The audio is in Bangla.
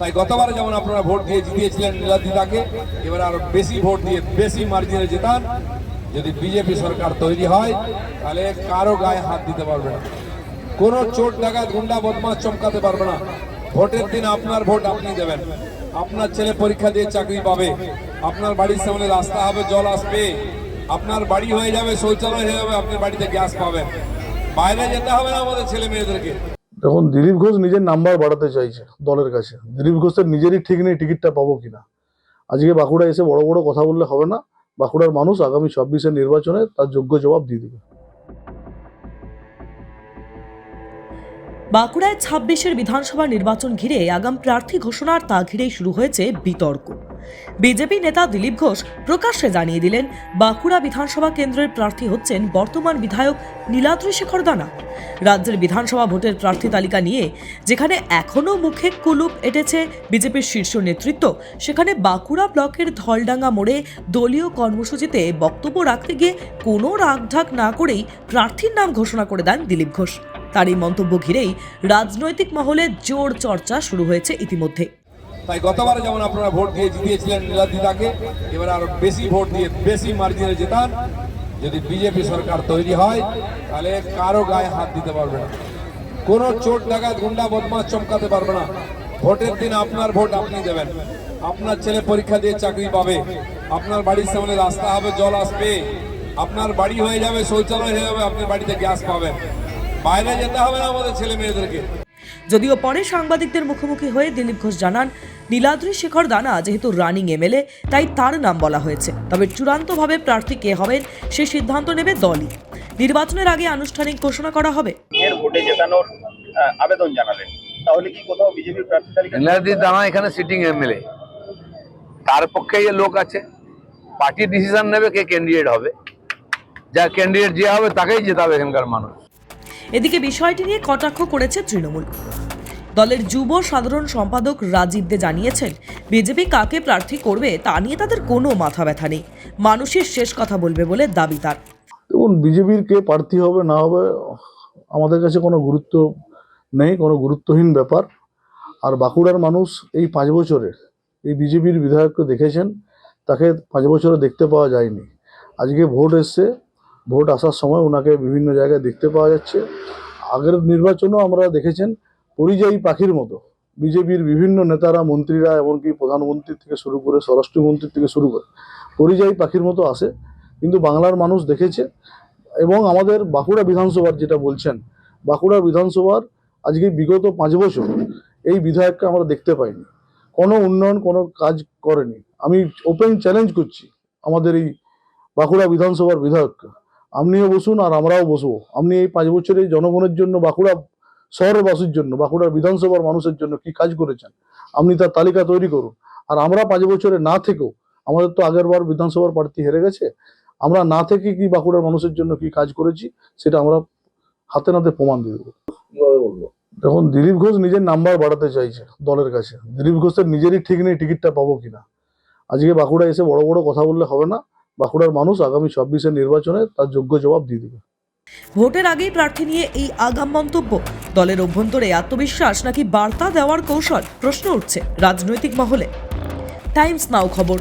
তাই গতবারে যেমন আপনারা ভোট দিয়ে জিতিয়েছিলেন নীলাদ্রিদাকে, এবার আরো বেশি ভোট দিয়ে বেশি মার্জিনে জেতান। যদি বিজেপি সরকার তৈরি হয় তাহলে কারো গায়ে হাত দিতে পারবে না, কোনো চোর ডাকাত গুন্ডা বদমাশ চমকাতে পারবে না। ভোটের দিন আপনার ভোট আপনি দেবেন, আপনার ছেলে পরীক্ষা দিয়ে চাকরি পাবে, আপনার বাড়ির সামনে রাস্তা হবে, জল আসবে, আপনার বাড়ি হয়ে যাবে, শৌচালয় হয়ে যাবে, আপনার বাড়িতে গ্যাস পাবেন, বাইরে যেতে হবে না আমাদের ছেলে মেয়েদেরকে। দেখুন, দিলীপ ঘোষ নিজের নাম্বার বাড়াতে চাইছে দলের কাছে। দিলীপ ঘোষের নিজেরই ঠিক নেই টিকিটটা পাবো কিনা। আজকে বাঁকুড়া এসে বড় বড় কথা বললে হবে না। বাঁকুড়ার মানুষ আগামী 26-এর নির্বাচনে তার যোগ্য জবাব দিয়ে দেবে। বাঁকুড়ায় 26-এর বিধানসভা নির্বাচন ঘিরে আগাম প্রার্থী ঘোষণার তা ঘিরেই শুরু হয়েছে বিতর্ক। বিজেপি নেতা দিলীপ ঘোষ প্রকাশ্যে জানিয়ে দিলেন বাঁকুড়া বিধানসভা কেন্দ্রের প্রার্থী হচ্ছেন বর্তমান বিধায়ক নীলাদ্রিশেখর দানা। রাজ্যের বিধানসভা ভোটের প্রার্থী তালিকা নিয়ে যেখানে এখনও মুখে কুলুপ এঁটেছে বিজেপির শীর্ষ নেতৃত্ব, সেখানে বাঁকুড়া ব্লকের ধলডাঙ্গা মোড়ে দলীয় কর্মসূচিতে বক্তব্য রাখতে গিয়ে কোনো রাগঢাক না করেই প্রার্থীর নাম ঘোষণা করে দেন দিলীপ ঘোষ। তার এই মন্তব্য ঘিরেই রাজনৈতিক মহলে জোর চর্চা শুরু হয়েছে ইতিমধ্যে। তাই গতবারে যেমন আপনারা ভোট দিয়ে জিতিয়েছিলেন নীলাদ্রিদাকে, এবার আরো বেশি ভোট দিয়ে বেশি মার্জিনে জেতান। যদি বিজেপি সরকার তৈরি হয় তাহলে কারো গায়ে হাত দিতে পারবে না, কোনো চোর ডাকাত গুন্ডা বদমাশ চমকাতে পারবে না। ভোটের দিন আপনার ভোট আপনি দেবেন, আপনার ছেলে পরীক্ষা দিয়ে চাকরি পাবে, আপনার বাড়ির সামনে রাস্তা হবে, জল আসবে, আপনার বাড়ি হয়ে যাবে, শৌচালয় হয়ে যাবে, আপনার বাড়িতে গ্যাস পাবেন, বাইরে যেতে হবে না আমাদের ছেলে মেয়েদেরকে। যদিও পরে সাংবাদিকদের মুখোমুখি হয়ে দিলীপ ঘোষ জানান, নীলাদ্রিশেখর দানা যেহেতু রানিং এমএলএ তাই তার নাম বলা হয়েছে, তবে চূড়ান্তভাবে প্রার্থী কে হবেন সে সিদ্ধান্ত নেবে দলই। নির্বাচনের আগে আনুষ্ঠানিক ঘোষণা করা হবে। এর ভোটে জেতানোর আবেদন জানালেন, তাহলে কি কোথাও বিজেপির প্রার্থী তালিকা? নীলাদ্রি দানা এখানে সিটিং এমএলএ, তার পক্ষে লোক আছে, পার্টি ডিসিশন নেবে কে ক্যান্ডিডেট হবে, যা ক্যান্ডিডেট যে হবে তাকেই জেতাবে এখানকার মানুষ। এদিকে বিষয়টি নিয়ে কটাক্ষ করেছে তৃণমূল। দলের যুব সাধারণ সম্পাদক রাজীব দে জানিয়েছেন, বিজেপি কাকে প্রার্থী করবে তা নিয়ে তাদের কোনো মাথা ব্যথা নেই, মানুষের শেষ কথা বলবে বলে দাবি তার। দেখুন, বিজেপির কে প্রার্থী হবে না হবে আমাদের কাছে কোনো গুরুত্ব নেই, কোনো গুরুত্বহীন ব্যাপার। আর বাঁকুড়ার মানুষ এই 5 বছরে এই বিজেপির বিধায়ককে দেখেছেন, তাকে 5 বছরে দেখতে পাওয়া যায়নি। আজকে ভোট এসছে, ভোট আসার সময় ওনাকে বিভিন্ন জায়গায় দেখতে পাওয়া যাচ্ছে। আগের নির্বাচনেও আমরা দেখেছেন পরিযায়ী পাখির মতো বিজেপির বিভিন্ন নেতারা, মন্ত্রীরা, এমনকি প্রধানমন্ত্রী থেকে শুরু করে স্বরাষ্ট্রমন্ত্রী থেকে শুরু করে পরিযায়ী পাখির মতো আসে, কিন্তু বাংলার মানুষ দেখেছে। এবং আমাদের বাঁকুড়া বিধানসভার যেটা বলছেন, বাঁকুড়া বিধানসভার আজকে বিগত 5 বছর এই বিধায়ককে আমরা দেখতে পাইনি, কোনো উন্নয়ন কোনো কাজ করেনি। আমি ওপেন চ্যালেঞ্জ করছি আমাদের এই বাঁকুড়া বিধানসভার বিধায়ককে, আপনিও বসুন আর আমরাও বসবো, আপনি এই 5 বছরে জনগণের জন্য, বাঁকুড়া শহরবাসীর জন্য, বাঁকুড়া বিধানসভার মানুষের জন্য কি কাজ করেছেন আপনি তার তালিকা তৈরি করুন। আর আমরা 5 বছরে না থেকেও, আমাদের তো আগের বার বিধানসভার প্রার্থী হেরে গেছে, আমরা না থেকে কি বাঁকুড়ার মানুষের জন্য কি কাজ করেছি সেটা আমরা হাতে নাতে প্রমাণ দিয়ে দেবো। দেখুন, দিলীপ ঘোষ নিজের নাম্বার বাড়াতে চাইছে দলের কাছে। দিলীপ ঘোষের নিজেরই ঠিক নেই টিকিটটা পাবো কিনা। আজকে বাঁকুড়া এসে বড় বড় কথা বললে হবে না। বাঁকুড়ার মানুষ আগামী 26-এর নির্বাচনে তার যোগ্য জবাব দিয়ে দেবে। ভোটের আগেই প্রার্থী নিয়ে এই আগাম মন্তব্য, দলের অভ্যন্তরে আত্মবিশ্বাস নাকি বার্তা দেওয়ার কৌশল, প্রশ্ন উঠছে রাজনৈতিক মহলে। টাইমস নাও খবর।